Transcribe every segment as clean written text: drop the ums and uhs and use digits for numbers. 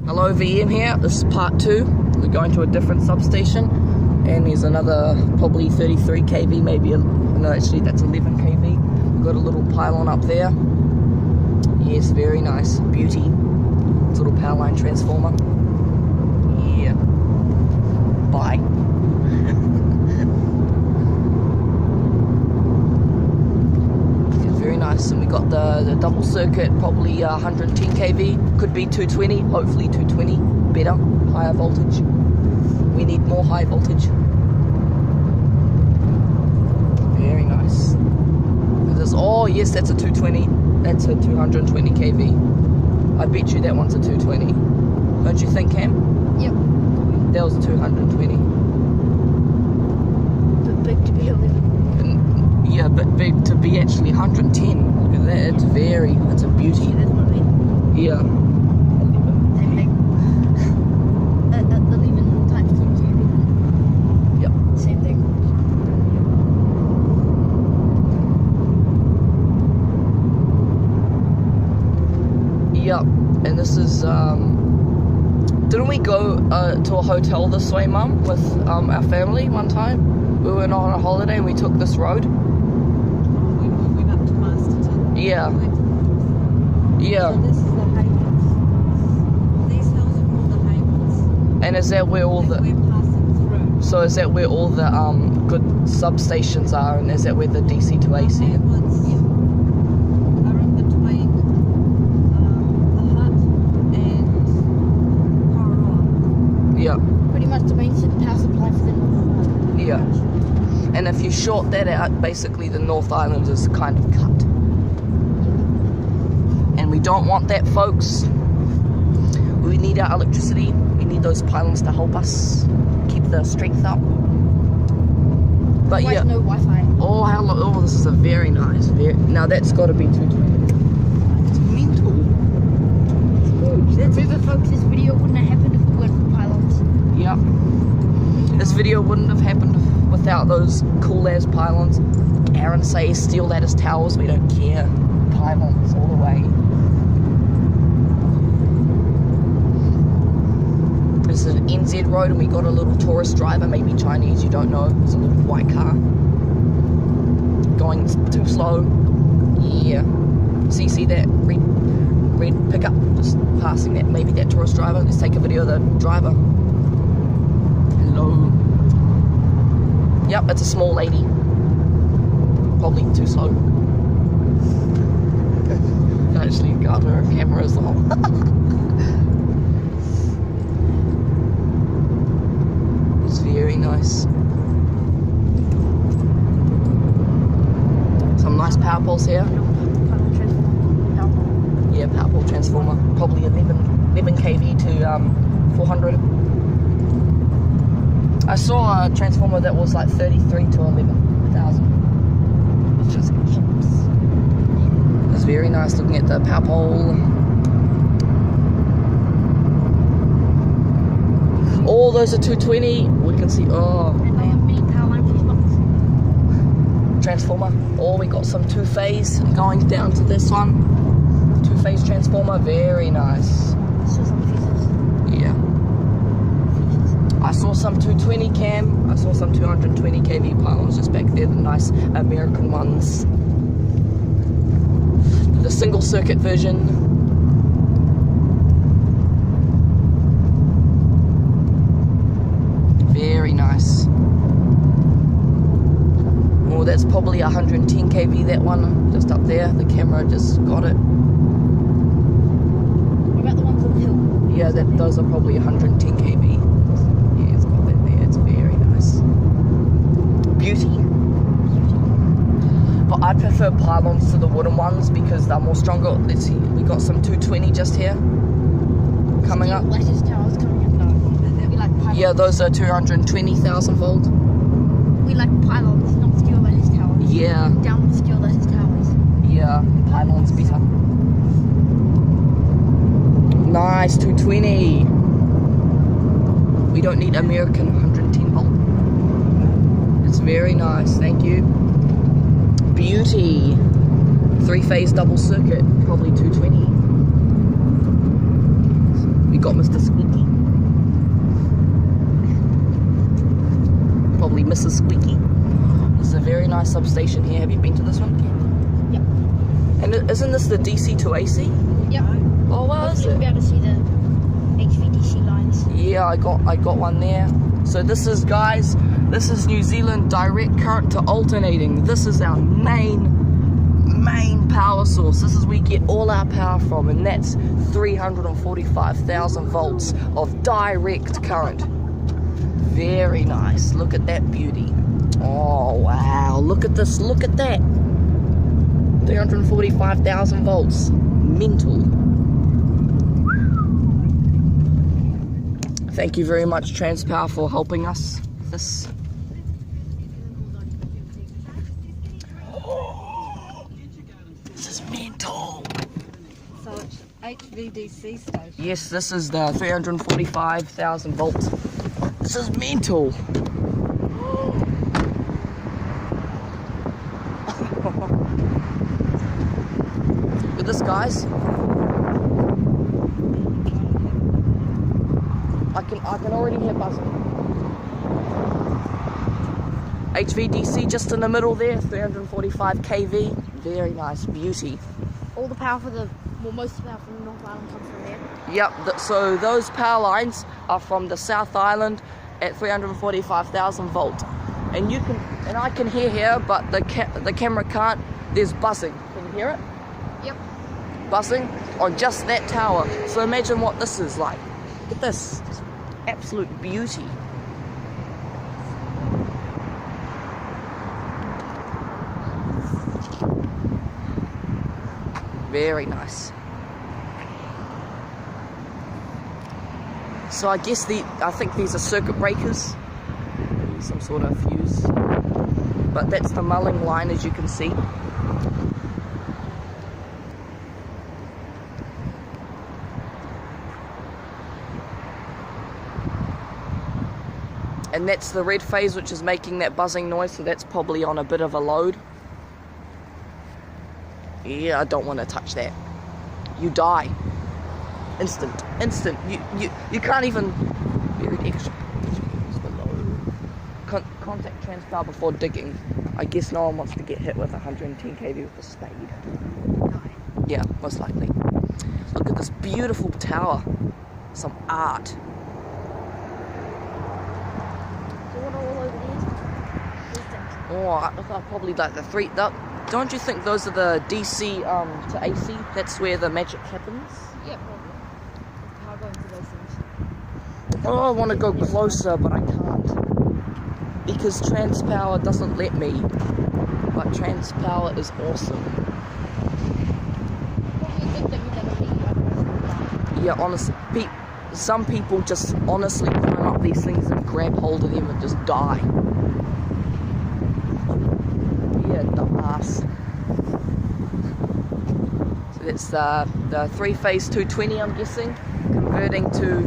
Hello, VM here. This is part 2. We're going to a different substation, and there's another probably 33 kV, maybe, no, actually that's 11 kV. We've got a little pylon up there. Yes, very nice, beauty. It's a little power line transformer. Yeah. Bye. Very nice, and we got the double circuit, probably 110 kV, could be 220, hopefully 220, better, higher voltage. We need more high voltage. Very nice. Oh yes, that's a 220, that's a 220 kV. I bet you that one's a 220. Don't you think, Cam? Yep. That was a 220. But big to be 11. Yeah, but big to be actually 110. Look at that, it's a beauty. That's what I mean. Yeah. Same thing. 11 times 10 kV. Yep. Same thing. Yep. And this is, didn't we go to a hotel this way, Mum, with our family one time? We went on a holiday and we took this road. We went up to Masterton. Yeah. We went to Yeah. So this is the Haywoods. These hills are called the Haywoods. And is that where all the... We're passing through. So is that where all the good substations are, and is that where the DC to AC? Haywoods are in between the hut and Koroa. Yeah, Pretty much the main power supply for the North. yeah. And if you short that out, basically the North Island is kind of cut. And we don't want that, folks. We need our electricity. We need those pylons to help us keep the strength up. But yeah. No Wi-Fi. Oh, oh, this is a very nice. Now that's got to be 220. It's mental. Remember, folks, this video wouldn't have happened if we weren't for pylons. Yep. This video wouldn't have happened without those cool ass pylons. Aaron says steel lattice towers. We don't care. Pylons all the way. This is an NZ road, and we got a little tourist driver, maybe Chinese, you don't know. It's a little white car. Going too slow. Yeah. See that red pickup just passing that, maybe that tourist driver. Let's take a video of the driver. Hello. Yep, it's a small lady. Probably too slow. Actually got her camera as well. It's very nice. Some nice power poles here. Pylon transformer. Down. Yeah, power pole transformer. Probably 11 kV to 400. I saw a transformer that was like 33 to 11,000. It's just heaps. It's very nice looking at the power pole. All those are 220. We can see, oh, And they have many power line fuse boxes. transformer. Oh, we got some two-phase going down to this one. Two-phase transformer, very nice. So some fuses. Yeah. I saw some 220 cam. I saw some 220 kV pylons just back there, the nice American ones. The single circuit version. Very nice. Oh, that's probably 110 kV, that one, just up there. The camera just got it. What about the ones on the hill? Yeah, those are probably 110 kV. Yeah, it's got that there. It's very nice. Beauty. But I prefer pylons to the wooden ones because they're more stronger. Let's see, we got some 220 just here. Coming up. Lattice towers coming up. No, we like pylons. Yeah, those are 220,000 volt. We like pylons, not steel lattice towers. Yeah, Down with steel lattice towers. yeah, pylons better. Nice, 220. We don't need American 110 volt. It's very nice, thank you. Beauty. 3-phase double circuit, probably 220. We got Mr. Squeaky. Probably Mrs. Squeaky. This is a very nice substation here. Have you been to this one? Yep. And isn't this the DC to AC? Yep. Oh, well, is You'll it? be able to see the HVDC lines. Yeah, I got one there. So this is, guys, this is New Zealand direct current to alternating. This is our main power source. This is where we get all our power from, and that's 345,000 volts of direct current. Very nice. Look at that beauty. Oh wow, look at this, look at that. 345,000 volts. Mental. Thank you very much, Transpower, for helping us with this. This is mental. So it's HVDC station. Yes, this is the 345,000 volts. This is mental. Look at this, guys. I can already hear buzzing. HVDC just in the middle there, 345 kV. Very nice, beauty. All the power for the, well, most of the power from the North Island comes from there. Yep, so those power lines are from the South Island at 345,000 volt. And you can, and I can hear here, but the camera can't. There's buzzing. Can you hear it? Yep. Buzzing on just that tower. So imagine what this is like. Look at this. Just absolute beauty. Very nice. So I guess I think these are circuit breakers. Some sort of fuse. But that's the mulling line, as you can see. And that's the red phase, which is making that buzzing noise, so that's probably on a bit of a load. Yeah, I don't want to touch that. You die. Instant. You can't even buried extra below. Contact Transpower before digging. I guess no one wants to get hit with 110 kV with a spade. Yeah, most likely. Look at this beautiful tower. Some art. Oh, I probably like the three. Don't you think those are the DC to AC? That's where the magic happens. Yeah, probably. Power going to those things. Oh, I want to go closer, but I can't because Transpower doesn't let me. But Transpower is awesome. Yeah, honestly, some people just honestly climb up these things and grab hold of them and just die. Yeah, dumbass. So that's the three-phase 220, I'm guessing, converting to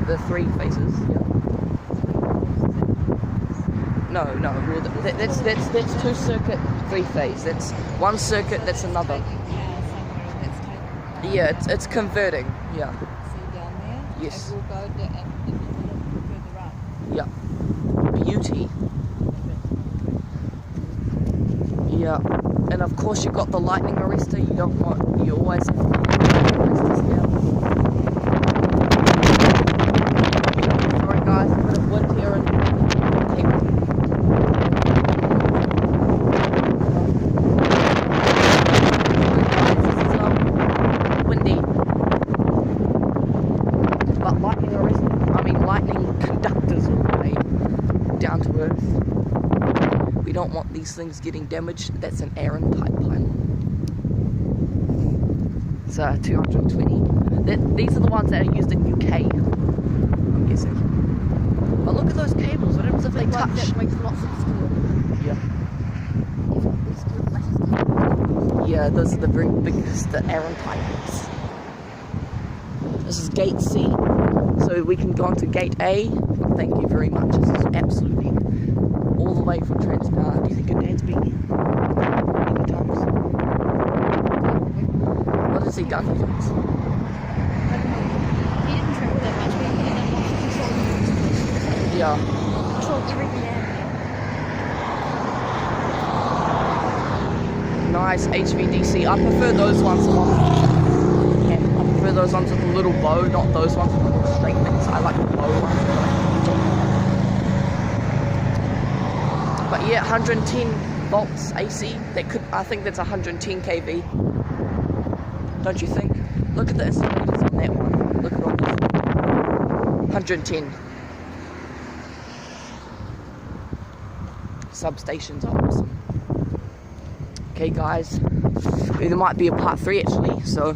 the three phases. Yeah. No, well, that's two circuit, three phase. That's one circuit. That's another. Yeah, it's converting. Yeah. See down there? Yes. And we'll go to, and further up. Yeah. Beauty. Yeah. And of course you got the lightning arrestor. You always have to keep the lightning arrestors down. Sorry guys, a bit of wind here and windy. But lightning conductors all the way down to earth. We don't want these things getting damaged. That's an Aaron type pylon. It's 220. These are the ones that are used in UK, I'm guessing. But look at those cables. What happens if they touch? That makes lots of steel. Yeah. Yeah, those are the very biggest Aaron types. This is gate C. So we can go on to gate A. Thank you very much. This is absolutely all the way from Transpower. Do you think your dad's been here? Many times? What is What's he done? I don't know. He didn't travel that much, but he did enough to Yeah. control everything out. Nice HVDC. I prefer those ones on. Yeah, I prefer those ones with a little bow, not those ones with little straight things. I like the bow ones. But yeah, 110 volts AC. That could, I think that's 110 kV. Don't you think? Look at the insulators on that one. Look at all this. 110. Substations are awesome. Okay guys, there might be a part 3 actually, so